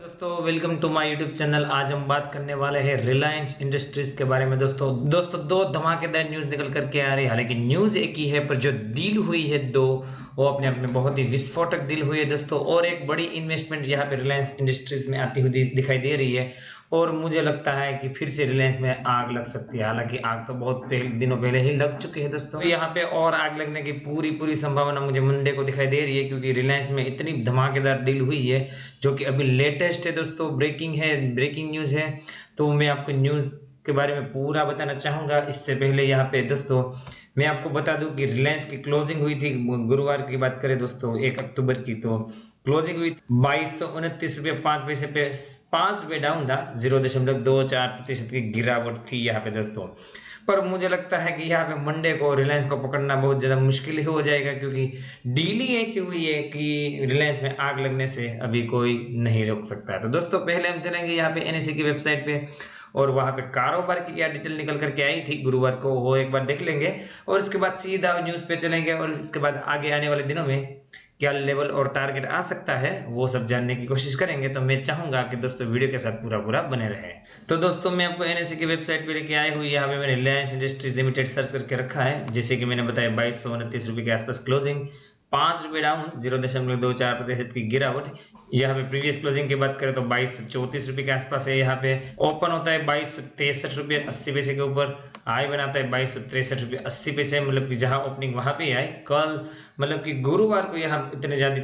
दोस्तों welcome to my YouTube channel. आज हम बात करने वाले हैं रिलायंस इंडस्ट्रीज के बारे में। दोस्तों दो धमाकेदार न्यूज़ निकल करके आ रही है। हालांकि न्यूज़ एक ही है पर जो डील हुई है दो, वो अपने आप में बहुत ही विस्फोटक डील हुई है दोस्तों। और एक बड़ी इन्वेस्टमेंट यहाँ पे रिलायंस इंडस्ट्रीज में आती हुई दिखाई दे रही है और मुझे लगता है कि फिर से रिलायंस में आग लग सकती है। हालांकि आग तो बहुत दिनों पहले ही लग चुकी है दोस्तों। यहाँ पे और आग लगने की पूरी संभावना मुझे मंडे को दिखाई दे रही है, क्योंकि रिलायंस में इतनी धमाकेदार डील हुई है जो कि अभी लेटेस्ट है दोस्तों, ब्रेकिंग न्यूज़ है। तो मैं आपको न्यूज़ के बारे में पूरा बताना चाहूँगा। इससे पहले यहाँ पे दोस्तों मैं आपको बता दूं कि रिलायंस की क्लोजिंग हुई थी गुरुवार की बात करें दोस्तों 1 अक्टूबर की, तो क्लोजिंग हुई 2229 रुपये 5 पैसे पे 5 रुपये डाउन था। 0.24% की गिरावट थी यहाँ पे दोस्तों। पर मुझे लगता है कि यहाँ पे मंडे को रिलायंस को पकड़ना बहुत ज़्यादा मुश्किल ही हो जाएगा, क्योंकि डील ही ऐसी हुई है कि रिलायंस में आग लगने से अभी कोई नहीं रोक सकता है। तो दोस्तों पहले हम चलेंगे यहाँ पे एनएसई की वेबसाइट पे और वहाँ पे कारोबार की क्या डिटेल निकल करके आई थी गुरुवार को, वो एक बार देख लेंगे। और इसके बाद सीधा न्यूज़ पे चलेंगे और इसके बाद आगे आने वाले दिनों में क्या लेवल और टारगेट आ सकता है वो सब जानने की कोशिश करेंगे। तो मैं चाहूंगा कि दोस्तों वीडियो के साथ पूरा बने रहे। तो दोस्तों मैं आपको एनएसई की वेबसाइट पे लेके आए हुई, यहाँ पे मैंने रिलायंस इंडस्ट्रीज लिमिटेड सर्च करके रखा है। जैसे कि मैंने बताया 2229 रुपये के आसपास क्लोजिंग, 5 रुपये डाउन, 0.24% की गिरावट। यहाँ पे प्रीवियस क्लोजिंग की बात करें तो 2234 रुपये के आसपास है। यहाँ पे ओपन होता है 2263 रुपये 80 पैसे के ऊपर, हाई बनाता है 2263 रुपये 80 पैसे, मतलब कि जहाँ ओपनिंग वहाँ पे आए। कल मतलब कि गुरुवार को यहाँ इतने ज़्यादा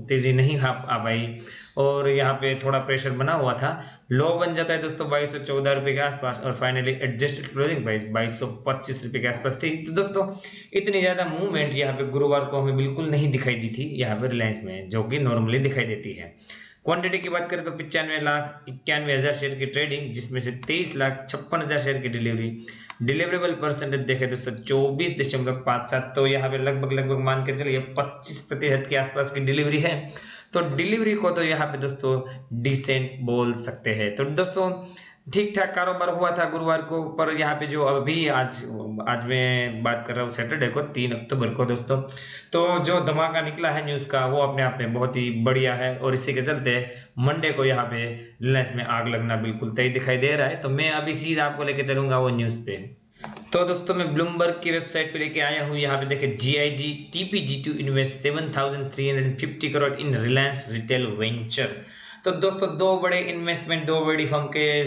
तेज़ी नहीं आ पाई और यहाँ पे थोड़ा प्रेशर बना हुआ था। लो बन जाता है दोस्तों 2214 रुपये के आसपास और फाइनली एडजस्टेड क्लोजिंग प्राइस 2225 रुपये के आसपास थी। तो दोस्तों इतनी ज़्यादा मूवमेंट यहाँ पे गुरुवार को हमें बिल्कुल नहीं दिखाई दी थी यहाँ पे रिलायंस में, जो कि नॉर्मली दिखाई देती है। क्वांटिटी की बात करें तो 95,91,000 शेयर की ट्रेडिंग, जिसमें से 23,56,000 शेयर की डिलीवरी। डिलीवरेबल परसेंटेज देखें दोस्तों 24.57, तो यहाँ पे लगभग मान के चलिए 25% के आसपास की डिलीवरी है। तो डिलीवरी को तो यहाँ पे दोस्तों डिसेंट बोल सकते हैं। तो दोस्तों ठीक ठाक कारोबार हुआ था गुरुवार को, पर यहाँ पे जो अभी आज मैं बात कर रहा हूँ सैटरडे को 3 अक्टूबर को दोस्तों, तो जो धमाका निकला है न्यूज़ का वो अपने आप में बहुत ही बढ़िया है। और इसी के चलते मंडे को यहाँ पे रिलायंस में आग लगना बिल्कुल तय दिखाई दे रहा है। तो मैं अभी सीधा आपको लेके चलूंगा वो न्यूज़ पे। तो दोस्तों मैं ब्लूमबर्ग की वेबसाइट पे लेके आया हूँ। यहाँ पे देखें GIG TPG to invest 7,350 crore in Reliance retail venture. तो दोस्तों दो बड़े इन्वेस्टमेंट दो बड़ी फर्म के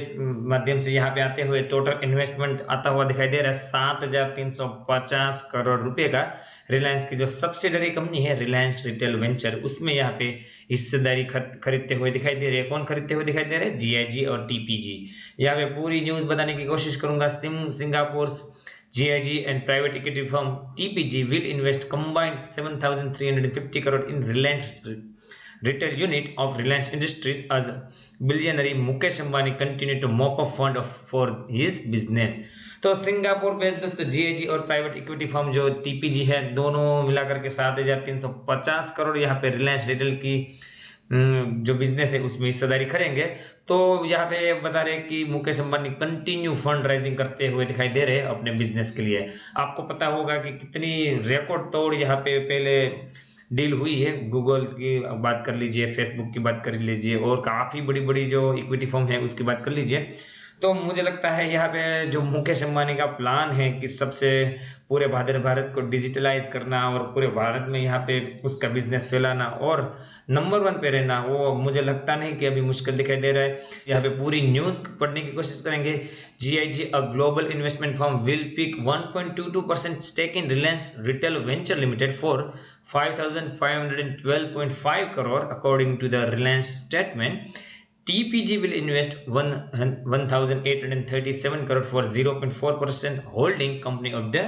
माध्यम से यहाँ पे आते हुए टोटल इन्वेस्टमेंट आता हुआ दिखाई दे रहा है 7,350 करोड़ रुपए का। रिलायंस की जो सब्सिडरी कंपनी है रिलायंस रिटेल वेंचर, उसमें यहाँ पे हिस्सेदारी खरीदते हुए दिखाई दे रही है। कौन खरीदते हुए दिखाई दे रहे हैं? GIG और TPG। यहाँ पे पूरी न्यूज़ बताने की कोशिश करूंगा। Singapore GIG and private equity firm TPG will invest combined 7,350 crore in Reliance retail unit of Reliance Industries as billionaire Mukesh Ambani continue to mop up fund for his business। तो Singapore based दोस्तों GIG और private equity firm जो TPG है, दोनों मिलाकर के 7,350 करोड़ यहाँ पे रिलायंस रिटेल की जो बिजनेस है उसमें हिस्सेदारी करेंगे। तो यहाँ पे बता रहे कि Mukesh Ambani continue fund rising करते हुए दिखाई दे रहे हैं अपने बिजनेस के लिए। आपको पता होगा कि कितनी रिकॉर्ड तोड़ यहाँ पे पहले डील हुई है। गूगल की बात कर लीजिए, फेसबुक की बात कर लीजिए और काफ़ी बड़ी जो इक्विटी फर्म है उसकी बात कर लीजिए। तो मुझे लगता है यहाँ पे जो मुकेश अंबानी का प्लान है कि सबसे पूरे भारत को डिजिटलाइज करना और पूरे भारत में यहाँ पे उसका बिजनेस फैलाना और नंबर 1 पे रहना, वो मुझे लगता नहीं कि अभी मुश्किल दिखाई दे रहा है। यहाँ पे पूरी न्यूज़ पढ़ने की कोशिश करेंगे। GIG a global investment firm will pick 1.22% stake in Reliance retail venture limited for 5,512.5 crore according to the Reliance statement. TPG will invest 1,837 crore for 0.4% holding company of the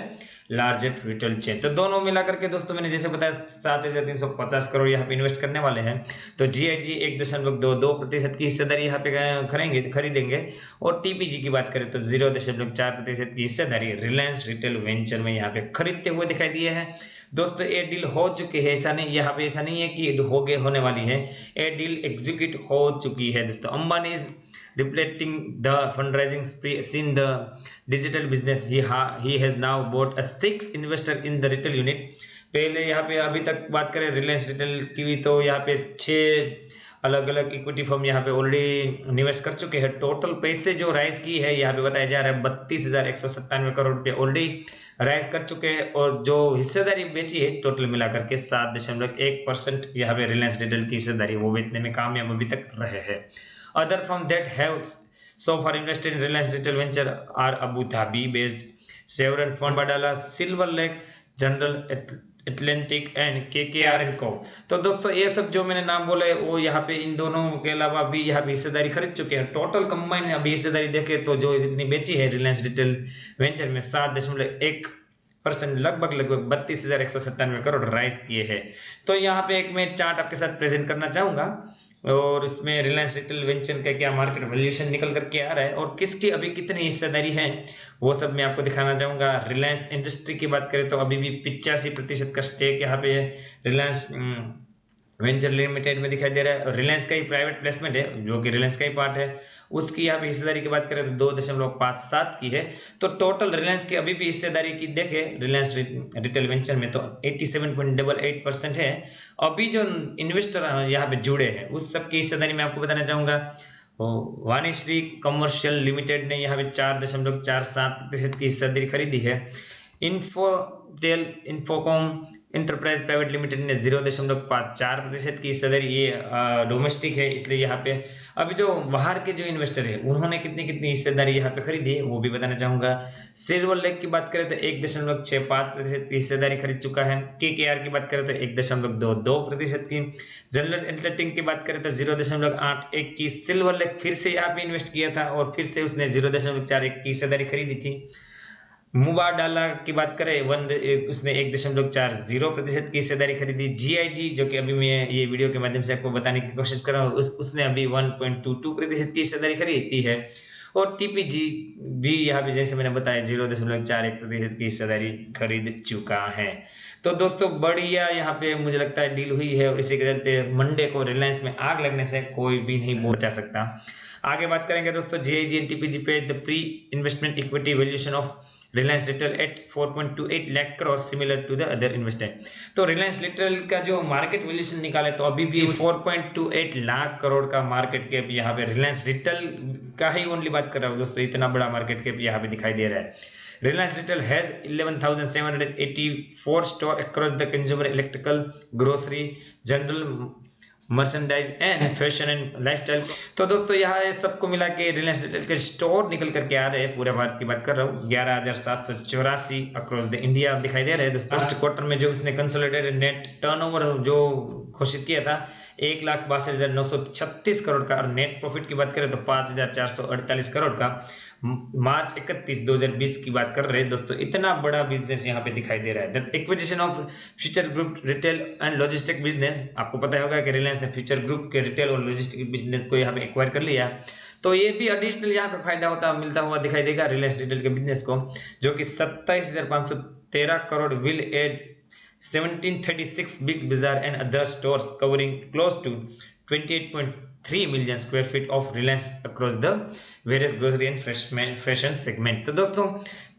largest retail chain. तो दोनों मिलाकर के दोस्तों मैंने जैसे बताया 7,350 करोड़ यहाँ पे इन्वेस्ट करने वाले हैं। तो GIG 1.22% की हिस्सेदारी यहाँ पे खरीदेंगे और TPG की बात करें तो 0.4% की हिस्सेदारी रिलायंस रिटेल वेंचर में यहाँ पे खरीदते हुए दिखाई दिए हैं। दोस्तों ये डील हो चुकी है, ऐसा नहीं यहाँ पे ऐसा नहीं है कि होने वाली है, ये डील एग्जीक्यूट हो चुकी है दोस्तों। Ambani is reflecting the fundraising sprees in the digital business. He has now bought a 6 investor in the retail unit। पहले यहाँ पे अभी तक बात करें रिलायंस रिटेल की भी, तो यहाँ पे 6 अलग अलग इक्विटी फर्म यहाँ पे ऑलरेडी निवेश कर चुके हैं। टोटल पैसे जो राइज की है यहाँ पे बताया जा रहा है 32,197 करोड़ रुपये ऑलरेडी राइज कर चुके हैं, और जो हिस्सेदारी बेची है टोटल मिलाकर के 7.1% यहाँ पे रिलायंस रिटेल की हिस्सेदारी वो बेचने में कामयाब अभी तक रहे हैं। Other firm that have so far invested in Reliance Retail Venture are Abu Dhabi based Chevron Fund, Badala, Silver Lake, General Atlantic and KKR and Co। तो दोस्तों ये सब जो मैंने नाम बोले वो यहाँ पे इन दोनों के अलावा भी यहाँ पे हिस्सेदारी खरीद चुके हैं। टोटल कंबाइन अभी हिस्सेदारी देखे तो जो जितनी बेची है रिलायंस रिटेल वेंचर में 7.1% लगभग 32,197 करोड़ राइज किए हैं। तो यहाँ पे एक मैं चार्ट आपके साथ प्रेजेंट करना चाहूँगा और उसमें रिलायंस रिटेल वेंचर का क्या मार्केट वैल्यूएशन निकल करके आ रहा है और किसकी अभी कितनी हिस्सेदारी है वो सब मैं आपको दिखाना चाहूँगा। रिलायंस इंडस्ट्री की बात करें तो अभी भी 85% का स्टेक यहाँ पे रिलायंस वेंचर लिमिटेड में दिखाई दे रहा है। और रिलायंस का ही प्राइवेट प्लेसमेंट है जो कि रिलायंस का ही पार्ट है, उसकी यहाँ पे हिस्सेदारी की बात करें तो 2.57 की है। तो टोटल रिलायंस की अभी भी हिस्सेदारी की देखें रिलायंस रिटेल वेंचर में तो 87.88% है। अभी जो इन्वेस्टर यहाँ पे जुड़े हैं उस सब की हिस्सेदारी मैं आपको बताना चाहूँगा। वाणिश्री कमर्शियल लिमिटेड ने यहाँ पे 4.47% की हिस्सेदारी खरीदी है। इन्फोकॉम इंटरप्राइज प्राइवेट लिमिटेड ने 0.54% की हिस्सेदारी, ये डोमेस्टिक है इसलिए यहाँ पे अभी जो बाहर के जो इन्वेस्टर है उन्होंने कितनी हिस्सेदारी यहाँ पे खरीदी है वो भी बताना चाहूँगा। सिल्वर लेक की बात करें तो 1.65% की हिस्सेदारी खरीद चुका है। KKR की बात करें तो 1.22% की। जनरल एटलेटिक की बात करें तो 0.81 की। सिल्वर लेक फिर से यहाँ पे इन्वेस्ट किया था और फिर से उसने 0.41 की हिस्सेदारी खरीदी थी। मुबाडाला की बात करें उसने 1.40% की हिस्सेदारी खरीदी। GIG जो कि अभी मैं ये वीडियो के माध्यम से आपको बताने की कोशिश कर रहा हूँ उसने अभी 1.22% की हिस्सेदारी खरीदी है। और TPG भी यहाँ पे जैसे मैंने बताया 0.41% की हिस्सेदारी खरीद चुका है। तो दोस्तों बढ़िया यहाँ पे मुझे लगता है डील हुई है और इसी के चलते मंडे को रिलायंस में आग लगने से कोई भी नहीं बचा सकता। आगे बात करेंगे दोस्तों GIG एंड TPG पे the pre investment equity valuation of Reliance retail at 4.28 lakh crore similar to the other investor. तो रिलायंस रिटेल का जो मार्केट वैल्यूएशन निकाले तो अभी भी 4.28 लाख करोड़ का मार्केट कैप यहाँ पे रिलायंस रिटेल का ही ओनली बात कर रहा हूँ दोस्तों, इतना बड़ा मार्केट कैप यहाँ पे दिखाई दे रहा है। Reliance retail has 11,784 store across the consumer electrical grocery general merchandise and fashion and lifestyle. तो दोस्तों यहाँ सबको मिला के रिलायंस रिटेल के स्टोर निकल करके आ रहे हैं, पूरे भारत की बात कर रहा हूँ, 11,784 अक्रॉस द इंडिया दिखाई दे रहे हैं। फर्स्ट क्वार्टर में जो उसने कंसोलिडेटेड नेट टर्नओवर जो घोषित किया था 1,62,936 करोड़ का, और नेट प्रॉफिट की बात करें तो 5,448 करोड़ का मार्च 31, 2020 की बात कर रहे हैं दोस्तों। इतना बड़ा बिजनेस यहाँ पे दिखाई दे रहा है। The acquisition of future group retail and logistic business, आपको पता होगा कि रिलायंस ने फ्यूचर ग्रुप के रिटेल और लॉजिस्टिक बिजनेस को यहाँ पे एक्वायर कर लिया, तो ये भी एडिशनल यहाँ पे फायदा मिलता हुआ दिखाई देगा रिलायंस रिटेल के बिजनेस को, जो कि 27,513 crore will add 1736 Big Bazaar and other stores covering close to 28.3 million square feet of Reliance across the various grocery and fashion segment। तो दोस्तों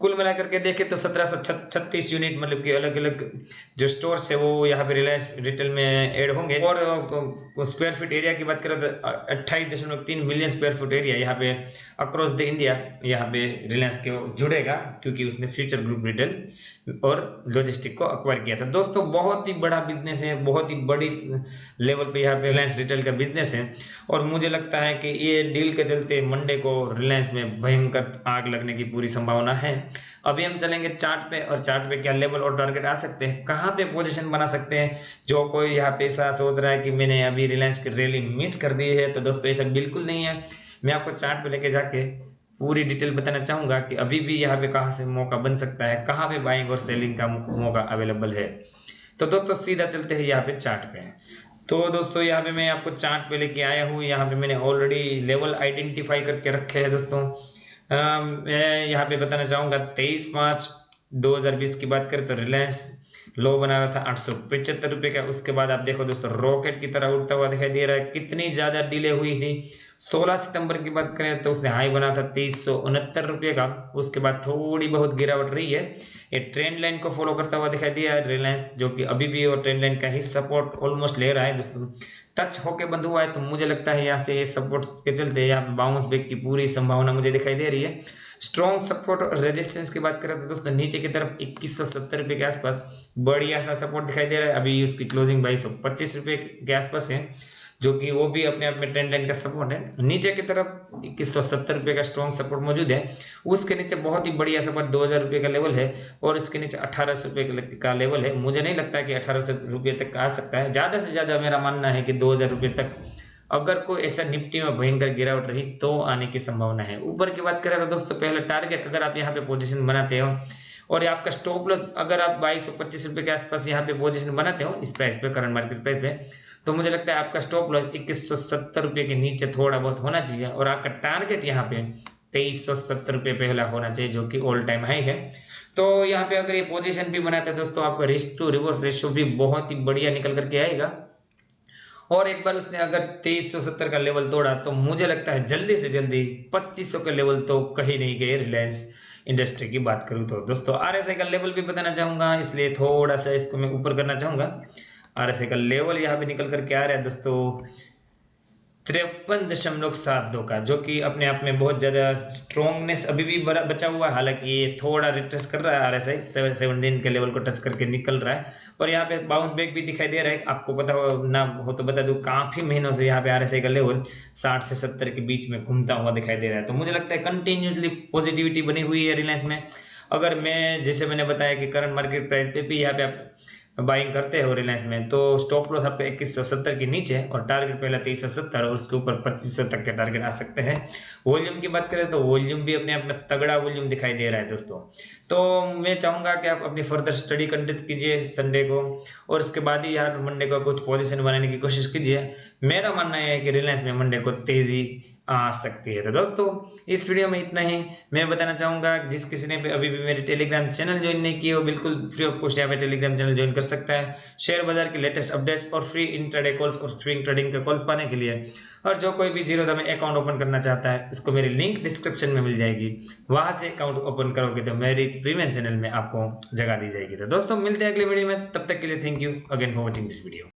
कुल मिलाकर के देखें तो 1736 यूनिट मतलब कि अलग अलग जो स्टोर्स है वो यहाँ पे रिलायंस रिटेल में ऐड होंगे। और स्क्वायर फीट एरिया की बात करें तो 28.3 मिलियन स्क्वायर फुट एरिया यहाँ पे अक्रॉस द इंडिया यहाँ पे रिलायंस के जुड़ेगा, क्योंकि उसने फ्यूचर ग्रुप रिटेल और लॉजिस्टिक को अक्वायर किया था। दोस्तों बहुत ही बड़ा बिजनेस है, बहुत ही बड़ी लेवल पे यहाँ पे रिलायंस रिटेल का बिजनेस है, और मुझे लगता है कि ये डील के चलते मंडे को रिलायंस में भयंकर आग लगने की पूरी संभावना है। अभी हम चलेंगे चार्ट पे, और चार्ट पे क्या लेवल और टारगेट आ सकते हैं, कहाँ पे पोजीशन बना सकते हैं। जो कोई यहाँ पे ऐसा सोच रहा है कि मैंने अभी रिलायंस की रैली मिस कर दी है, तो दोस्तों ऐसा बिल्कुल नहीं है। मैं आपको चार्ट पे लेके जाके पूरी डिटेल बताना चाहूँगा कि अभी भी यहाँ पे कहाँ से मौका बन सकता है, कहाँ पे बाइंग और सेलिंग का मौका अवेलेबल है। तो दोस्तों सीधा चलते हैं यहाँ पे चार्ट पे। तो दोस्तों यहाँ पे मैं आपको चार्ट पे लेके आया हूँ, यहाँ पे मैंने ऑलरेडी लेवल आइडेंटिफाई करके रखे हैं दोस्तों। मैं यहाँ पे बताना चाहूँगा 23 मार्च 2020 की बात करें तो रिलायंस लो बना रहा था 875 रुपये का। उसके बाद आप देखो दोस्तों रॉकेट की तरह उड़ता हुआ दिखाई दे रहा है, कितनी ज़्यादा डिले हुई थी 16 सितंबर की बात करें तो उसने हाई बना था 2369 का। उसके बाद थोड़ी बहुत गिरावट रही है। ये ट्रेंड लाइन को फॉलो करता हुआ दिखाई दिया है रिलायंस, जो कि अभी भी और ट्रेंड लाइन का ही सपोर्ट ऑलमोस्ट ले रहा है दोस्तों। टच होके बंद हुआ है, तो मुझे लगता है यहाँ से ये सपोर्ट के चलते यहाँ पे बाउंस बैक की पूरी संभावना मुझे दिखाई दे रही है। स्ट्रॉन्ग सपोर्ट और रेजिस्टेंस की बात करें तो दोस्तों नीचे की तरफ 2170 के आसपास बढ़िया सा सपोर्ट दिखाई दे रहा है। अभी उसकी क्लोजिंग 2225 के आसपास है, जो कि वो भी अपने आप में ट्रेंड लाइन का सपोर्ट है। नीचे की तरफ 2170 का स्ट्रॉन्ग सपोर्ट मौजूद है। उसके नीचे बहुत ही बढ़िया सपोर्ट 2000 का लेवल है, और इसके नीचे 1800 का लेवल है। मुझे नहीं लगता कि 1800 तक आ सकता है। ज़्यादा से ज़्यादा मेरा मानना है कि 2000 तक अगर कोई ऐसा निफ्टी में भयंकर गिरावट रही तो आने की संभावना है। ऊपर की बात करें तो दोस्तों पहले टारगेट अगर आप यहाँ पे पोजीशन बनाते हो और आपका स्टॉप लॉस अगर आप 2225 के आसपास यहाँ पे पोजीशन बनाते हो इस प्राइस पे, करंट मार्केट प्राइस पे, तो मुझे लगता है आपका स्टॉप लॉस 2170 के नीचे थोड़ा बहुत होना चाहिए, और आपका टारगेट यहाँ पे 2370 पहला होना चाहिए, जो कि ऑल टाइम हाई है। तो यहाँ पे अगर ये पोजीशन भी बनाते हैं दोस्तों, आपका रिस्क टू रिवॉर्ड रेशियो भी बहुत ही बढ़िया निकल करके आएगा। और एक बार उसने अगर 2370 का लेवल तोड़ा तो मुझे लगता है जल्दी से जल्दी 2500 का लेवल तो कहीं नहीं गए रिलायंस इंडस्ट्री की बात करूँ तो। दोस्तों RSI का लेवल भी बताना चाहूँगा, इसलिए थोड़ा सा इसको मैं ऊपर करना चाहूँगा। RSI का लेवल यहाँ पे निकल करके आ रहा है दोस्तों 53.72 का, जो कि अपने आप में बहुत ज़्यादा स्ट्रॉन्गनेस अभी भी बचा हुआ है। हालांकि ये थोड़ा रिट्रेस कर रहा है, RSI 17 के लेवल को टच करके निकल रहा है, पर यहाँ पे बाउंस बैक भी दिखाई दे रहा है। आपको पता हो ना हो तो बता दूं, काफ़ी महीनों से यहाँ पे RSI का लेवल 60 से 70 के बीच में घूमता हुआ दिखाई दे रहा है। तो मुझे लगता है कंटिन्यूसली पॉजिटिविटी बनी हुई है रिलायंस में। अगर मैं जैसे मैंने बताया कि करंट मार्केट प्राइस पे भी यहाँ पे आप बाइंग करते हो रिलायंस में, तो स्टॉप लॉस आपका 2170 के नीचे और टारगेट पहला 2370 और उसके ऊपर 2500 तक के टारगेट आ सकते हैं। वॉल्यूम की बात करें तो वॉल्यूम भी अपने आप में तगड़ा वॉल्यूम दिखाई दे रहा है दोस्तों। तो मैं चाहूँगा कि आप अपनी फर्दर स्टडी कंडक्ट कीजिए संडे को, और उसके बाद ही यार मंडे को कुछ पोजीशन बनाने की कोशिश कीजिए। मेरा मानना है कि रिलायंस में मंडे को तेज़ी आ सकती है। तो दोस्तों इस वीडियो में इतना ही। मैं बताना चाहूँगा जिस किसी ने भी अभी भी मेरे टेलीग्राम चैनल ज्वाइन नहीं किया वो बिल्कुल फ्री ऑफ कॉस्ट यहाँ पे टेलीग्राम चैनल ज्वाइन कर सकता है। शेयर बाजार के लेटेस्ट अपडेट्स और फ्री इंट्राडे कॉल्स और स्विंग ट्रेडिंग के कॉल्स पाने के लिए, और जो कोई भी जीरोधा में अकाउंट ओपन करना चाहता है इसको मेरी लिंक डिस्क्रिप्शन में मिल जाएगी, वहाँ से अकाउंट ओपन करोगे तो मेरी प्रीमियम चैनल में आपको जगह दी जाएगी। तो दोस्तों मिलते हैं अगले वीडियो में, तब तक के लिए thank you again for watching this video.